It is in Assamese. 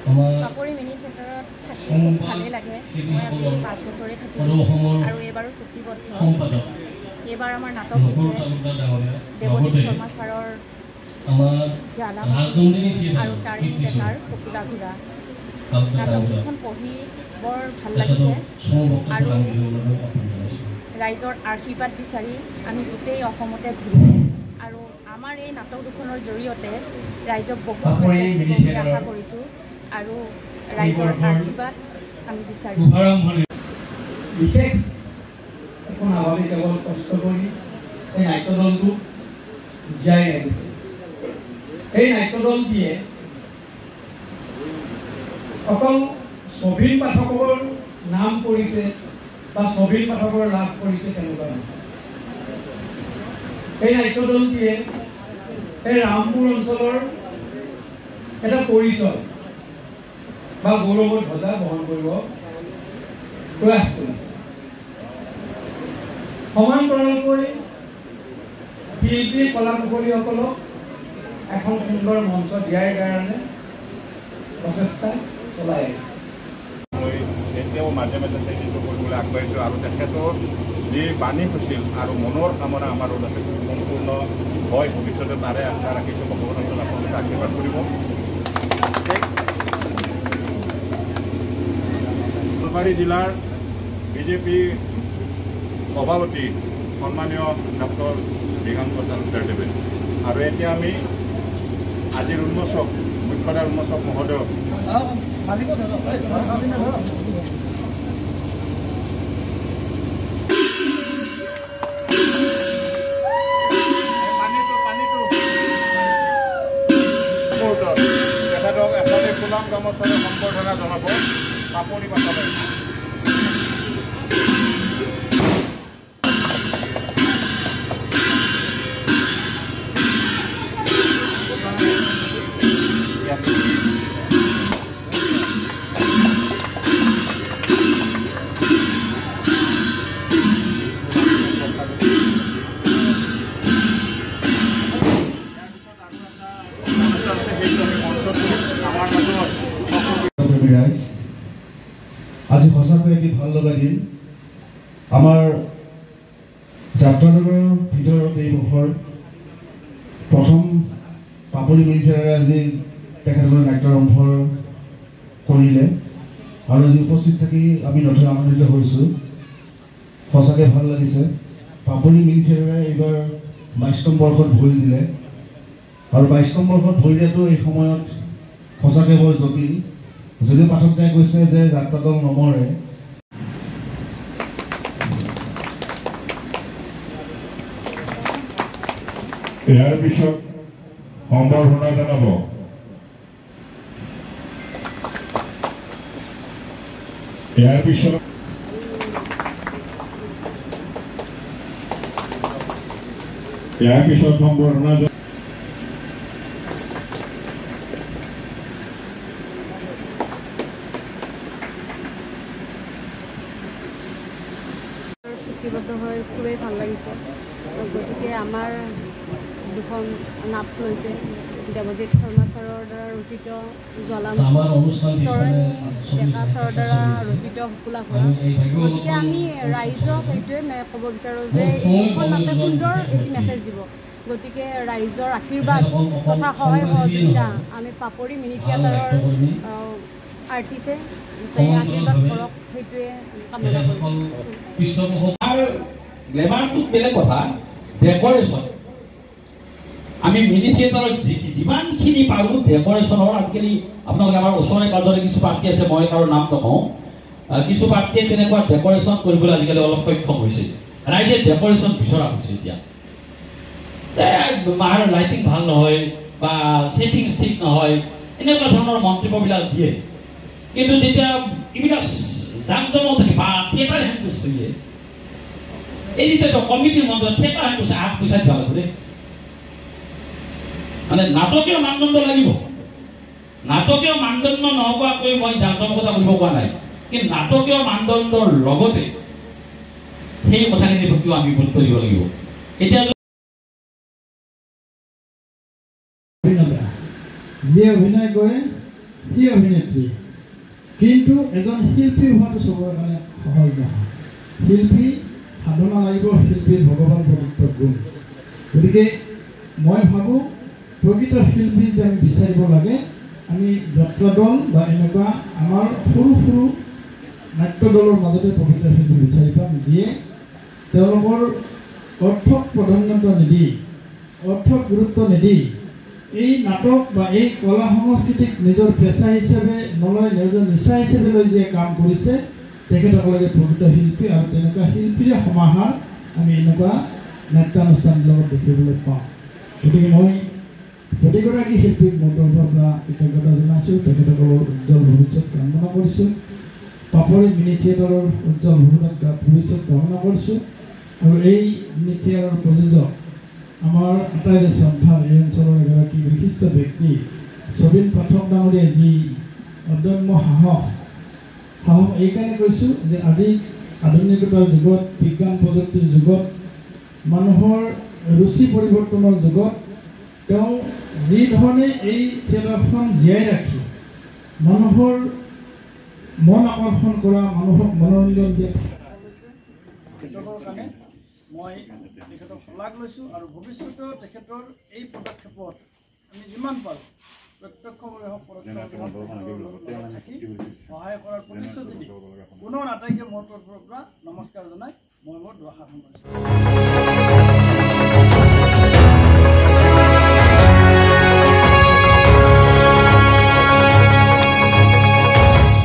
পাপৰি মিনি থিয়েটাৰত থাকি ভালেই লাগে। মই আজি 5 বছৰে থাকিলোঁ আৰু এইবাৰো চুক্তিবদ্ধ। এইবাৰ আমাৰ নাটক হৈছে দেৱজিৎ শৰ্মা ছাৰৰ জ্বালা আৰু তাৰিণী ডেকাৰ কপিলা ঘোঁৰা। নাটকখন পঢ়ি বৰ ভাল লাগিছে আৰু ৰাইজৰ আশীৰ্বাদ বিচাৰি আমি গোটেই অসমতে ঘূৰিম আৰু আমাৰ এই নাটক দুখনৰ জৰিয়তে ৰাইজক বহুত আশা কৰিছোঁ আৰু ৰাইজৰ আশীৰ্বাদ আমি বিচাৰিছোঁ। বিশেষ এখন আৱামী কেৱল কষ্ট কৰি এই নাট্যদলটো জীয়াই ৰাখিছে। এই নাট্যদলটিয়ে অকল ছবিৰ পাঠকৰ নাম কৰিছে বা ছবিৰ পাঠকৰ লাভ কৰিছে তেনেকুৱা নহয়। এই নাট্যদলটিয়ে এই ৰামপুৰ অঞ্চলৰ এটা পৰিচয় বা গৌৰৱৰ ধ্বজা বহন কৰিব প্ৰয়াস কৰিছে। সমান্তৰালকৈ শিল্পী কলাকুশলীসকলক এখন সুন্দৰ মঞ্চ দিয়াৰ কাৰণে প্ৰচেষ্টা চলাই আহিছে। মই এতিয়াও মাজে মাজে চেষ্টা কৰিবলৈ আগবাঢ়িছোঁ আৰু তেখেতৰ যি বাণী হৈছিল আৰু মনৰ কামনা আমাৰ আছে সম্পূৰ্ণ হয় ভৱিষ্যতে তাৰে আশা ৰাখিছোঁ। ভগৱানৰ ওচৰত আপোনালোকে আশীৰ্বাদ কৰিব। নলবাৰী জিলাৰ বিজেপি সভাপতি সন্মানীয় ডক্টৰ মৃগাংক তালুকদাৰদেৱে আৰু এতিয়া আমি আজিৰ উন্মোচক মুখ্যধাৰ উন্মোচক মহোদয় তেখেতক এখনে ফুলাম গামোচাৰে সম্বৰ্ধনা জনাব। পাপৰি পাতলে আজি সঁচাকৈ এটি ভাল লগা দিন। আমাৰ যাত্ৰাদলৰ ভিতৰত এই বৰ্ষৰ প্ৰথম পাপৰি মিনি থিয়েটাৰে আজি তেখেতসকলে নাট্যাৰম্ভ কৰিলে আৰু আজি উপস্থিত থাকি আমি নথৈ আনন্দিত হৈছোঁ। সঁচাকৈ ভাল লাগিছে। পাপৰি মিনি থিয়েটাৰে এইবাৰ 22তম বৰ্ষত ভৰি দিলে আৰু 22তম বৰ্ষত ভৰি দিয়াটো এই সময়ত সঁচাকৈ বৰ জটিল। যদিও পাঠকে কৈছে যে যাত্ৰাদল নমৰে, ইয়াৰ পিছত সম্বৰ্ধনা জনাব সম্বৰ্ধনা চুক্তিবদ্ধ হৈ খুবেই ভাল লাগিছে। গতিকে আমাৰ দুখন নাট লৈছে দেৱজিৎ শৰ্মা ছাৰৰ দ্বাৰা ৰচিত জ্বালামুখী, তৰণী ডেকা ছাৰৰ দ্বাৰা ৰচিত শুকুলা ঘোঁৰা। গতিকে আমি ৰাইজক এইটোৱে ক'ব বিচাৰোঁ যে এইখন নাটে সুন্দৰ এটি মেছেজ দিব। গতিকে ৰাইজৰ আশীৰ্বাদ তথা সহায় সহযোগিতা আমি পাপৰি মিনি থিয়েটাৰৰ আৰ্টিষ্টে আশীৰ্বাদ কৰক, সেইটোৱে কামনা কৰিছোঁ। আৰু গ্লেমাৰটো বেলেগ কথা, ডেকৰেশ্যন আমি মিনি থিয়েটাৰত যিমানখিনি পাৰোঁ ডেকৰেশ্যনৰ আজিকালি আপোনালোকে আমাৰ ওচৰে পাজৰে কিছু পাৰ্টি আছে, মই কাৰো নাম নকওঁ, কিছু পাৰ্টিয়ে তেনেকুৱা ডেকৰেশ্যন কৰিবলৈ আজিকালি অলপ সক্ষম হৈছে। ৰাইজে ডেকৰেশ্যন বিচৰা হৈছে এতিয়া। মাৰ লাইটিং ভাল নহয় বা ছেটিংছ ঠিক নহয় এনেকুৱা ধৰণৰ মন্তব্যবিলাক দিয়ে। কিন্তু যেতিয়া এইবিলাক জাক জমক থাকে বা থিয়েটাৰ হেন কৰিছে এই যেতিয়া কমিটিৰ মন্দিৰত থিয়েটাৰ হেন কৰিছে 8 পইচা দিব লাগিব দেই। মানে নাটকীয় মানদণ্ড লাগিব। নাটকীয় মানদণ্ড নহোৱাকৈ মই জাক জমকতা কৰিব পৰা নাই, কিন্তু নাটকীয় মানদণ্ডৰ লগতে সেই কথাখিনিৰ প্ৰতিও আমি গুৰুত্ব দিব লাগিব। এতিয়া যিয়ে অভিনয় কৰে সি অভিনেত্ৰী, কিন্তু এজন শিল্পী হোৱাটো চবৰে কাৰণে সহজ নহয়। শিল্পী সাধনা লাগিব, শিল্পীৰ ভগৱান পবিত্ৰ গুণ। গতিকে মই ভাবোঁ প্ৰকৃত শিল্পী যদি আমি বিচাৰিব লাগে, আমি যাত্ৰা দল বা এনেকুৱা আমাৰ সৰু সৰু নাট্য দলৰ মাজতে প্ৰকৃত শিল্পী বিচাৰি পাম, যিয়ে তেওঁলোকৰ অৰ্থক প্ৰাধান্যতা নিদি, অৰ্থক গুৰুত্ব নিদি এই নাটক বা এই কলা সংস্কৃতিক নিজৰ পেচা হিচাপে নলয়, নিজৰ নিচা হিচাপে লৈ যে কাম কৰিছে, তেখেতসকলে প্ৰকৃত শিল্পী। আৰু তেনেকুৱা শিল্পীৰে সমাহাৰ আমি এনেকুৱা নাট্যানুষ্ঠানবিলাকত দেখিবলৈ পাওঁ। গতিকে মই প্ৰতিগৰাকী শিল্পীক মোৰ তৰফৰ পৰা কৃতজ্ঞতা জনাইছোঁ, তেখেতসকলৰ উজ্জ্বল ভৱিষ্যত কামনা কৰিছোঁ, পাপৰি মিনি থিয়েটাৰৰ উজ্জ্বল ভৱিষ্যত কামনা কৰিছোঁ। আৰু এই মিনি থিয়েটাৰৰ প্ৰযোজক আমাৰ আটাইৰে শ্ৰদ্ধাৰ এই অঞ্চলৰ এগৰাকী বিশিষ্ট ব্যক্তি ছবিন পাঠক ডাঙৰীয়াই যি অদম্য সাহস এইকাৰণে কৈছোঁ যে আজি আধুনিকতাৰ যুগত, বিজ্ঞান প্ৰযুক্তিৰ যুগত, মানুহৰ ৰুচি পৰিৱৰ্তনৰ যুগত তেওঁ যি ধৰণে এই থিয়েটাৰখন জীয়াই ৰাখি মানুহৰ মন আকৰ্ষণ কৰা, মানুহক মনোৰঞ্জন দিয়া তেখেতৰ কাৰণে মই তেখেতক শলাগ লৈছোঁ। আৰু ভৱিষ্যতেও তেখেতৰ এই পদক্ষেপত আমি যিমান পাৰোঁ প্ৰত্যক্ষভাৱে হওক পৰোক্ষভাৱে থাকি সহায় কৰাৰ প্ৰতিশ্ৰুতি দি পুনৰ আটাইকে মোৰ তৰফৰ পৰা নমস্কাৰ জনাই মই মোৰ দুআষাৰ সামৰিছোঁ।